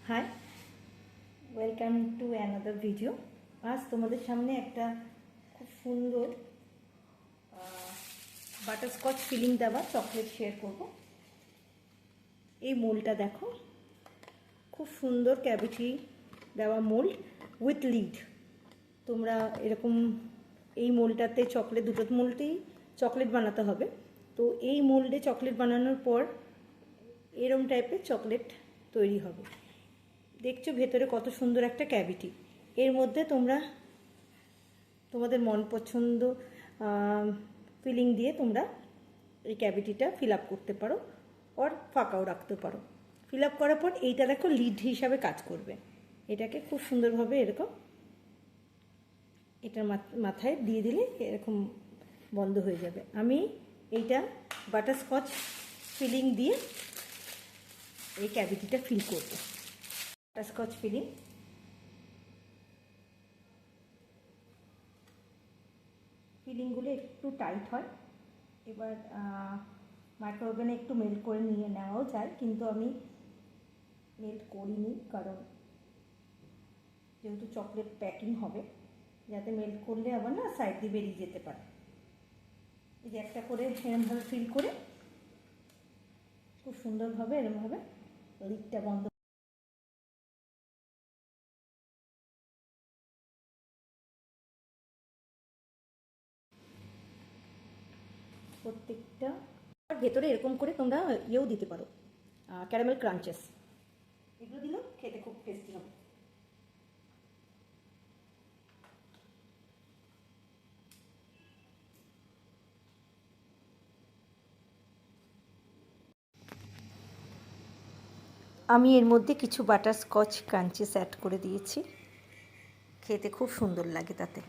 High, welcome to another video. আজ তোমাদের সামনে একটা খুব সুন্দর বাটারস্কচ ফিলিং দেওয়া চকলেট শেয়ার করব। এই মোল্ডটা দেখো, খুব সুন্দর ক্যাভিটি দেওয়া মোল্ড উইথ লিড। তোমরা এরকম এই মোল্ডটাতে দুটো মোল্ডেই চকলেট বানাতে হবে। তো এই মোল্ডে চকলেট বানানোর পর এরম টাইপের চকলেট তৈরি হবে। দেখছো ভেতরে কত সুন্দর একটা ক্যাভিটি। এর মধ্যে তোমরা তোমাদের মন পছন্দ ফিলিং দিয়ে তোমরা এই ক্যাভিটিটা ফিল আপ করতে পারো, আর ফাঁকাও রাখতে পারো। ফিল আপ করার পর এইটা দেখো লিড হিসাবে কাজ করবে। এটাকে খুব সুন্দরভাবে এরকম এটার মাথায় দিয়ে দিলে এরকম বন্ধ হয়ে যাবে। আমি এইটা বাটারস্কচ ফিলিং দিয়ে এই ক্যাভিটিটা ফিল করব। বাটারস্কচ ফিলিংগুলো একটু টাইট হয়। এবার মাইক্রোওভেনে একটু মেল্ট করে নিয়ে নেওয়াও যায়, কিন্তু আমি মেল্ট করিনি, কারণ যেহেতু চকলেট প্যাকিং হবে, যাতে মেল্ট করলে আবার না সাইড দিয়ে বেরিয়ে যেতে পারে। এই যে একটা করে এরমভাবে ফিল করে খুব সুন্দরভাবে এরমভাবে লিডটা বন্ধ। প্রত্যেকটা ভেতরে এরকম করে তোমরা ইয়েও দিতে পারো, ক্যারামেল ক্রাঞ্চেস। এগুলো দিলেও খেতে খুব টেস্টি হবে। আমি এর মধ্যে কিছু বাটারস্কচ ক্রাঞ্চেস অ্যাড করে দিয়েছি, খেতে খুব সুন্দর লাগে তাতে।